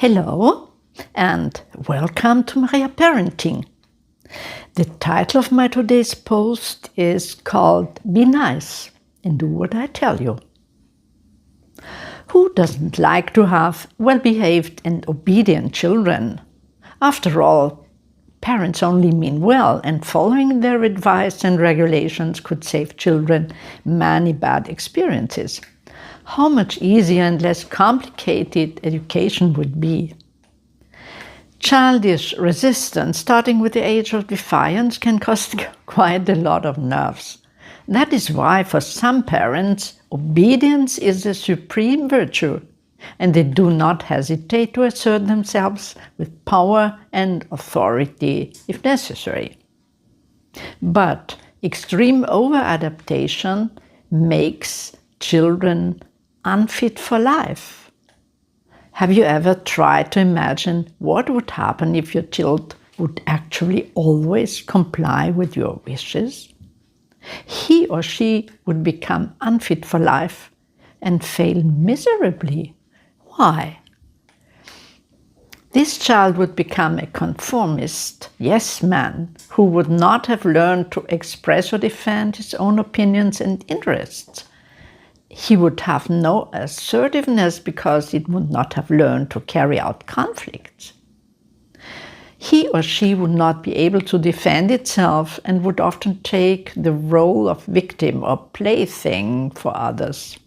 Hello and welcome to Maria Parenting. The title of my today's post is called Be Nice and Do What I Tell You. Who doesn't like to have well-behaved and obedient children? After all, parents only mean well, and following their advice and regulations could save children many bad experiences. How much easier and less complicated education would be. Childish resistance, starting with the age of defiance, can cost quite a lot of nerves. That is why, for some parents, obedience is a supreme virtue, and they do not hesitate to assert themselves with power and authority if necessary. But extreme over-adaptation makes children unfit for life. Have you ever tried to imagine what would happen if your child would actually always comply with your wishes? He or she would become unfit for life and fail miserably. Why? This child would become a conformist yes man who would not have learned to express or defend his own opinions and interests. He would have no assertiveness because it would not have learned to carry out conflicts. He or she would not be able to defend itself and would often take the role of victim or plaything for others.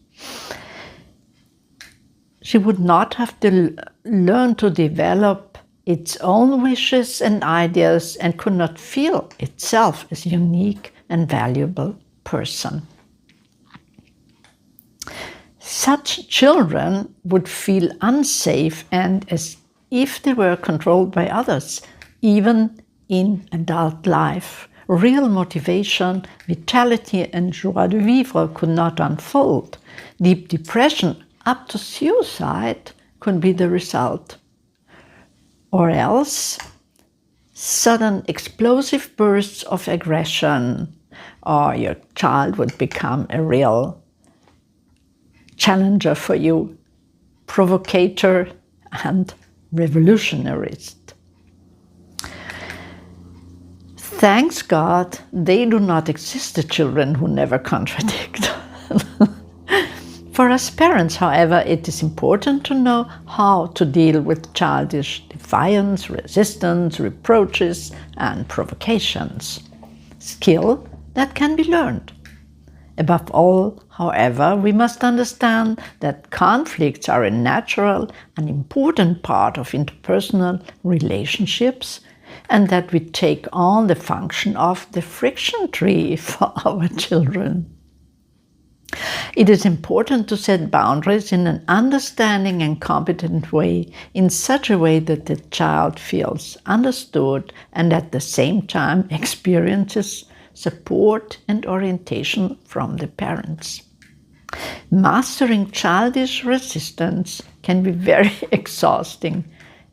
She would not have to learn to develop its own wishes and ideas and could not feel itself as a unique and valuable person. Such children would feel unsafe and as if they were controlled by others, even in adult life. Real motivation, vitality and joie de vivre could not unfold. Deep depression, up to suicide, could be the result. Or else, sudden explosive bursts of aggression, or your child would become a real challenger for you, provocator and revolutionarist. Thanks God, they do not exist, the children who never contradict. For us parents, however, it is important to know how to deal with childish defiance, resistance, reproaches, and provocations. Skill that can be learned. Above all, however, we must understand that conflicts are a natural and important part of interpersonal relationships, and that we take on the function of the friction tree for our children. It is important to set boundaries in an understanding and competent way, in such a way that the child feels understood and at the same time experiences support and orientation from the parents. Mastering childish resistance can be very exhausting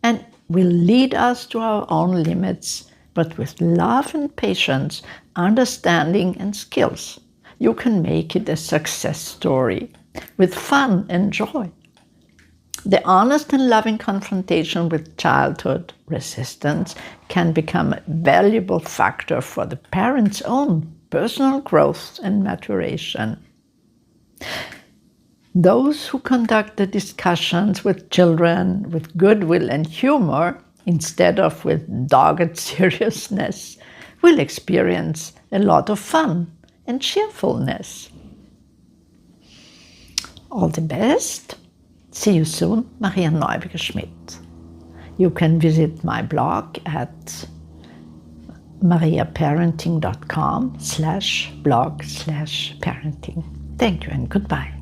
and will lead us to our own limits, but with love and patience, understanding and skills, you can make it a success story with fun and joy. The honest and loving confrontation with childhood resistance can become a valuable factor for the parent's own personal growth and maturation. Those who conduct the discussions with children with goodwill and humor, instead of with dogged seriousness, will experience a lot of fun and cheerfulness. All the best. See you soon, Maria Neubiger-Schmidt. You can visit my blog at mariaparenting.com/blog/parenting. Thank you and goodbye.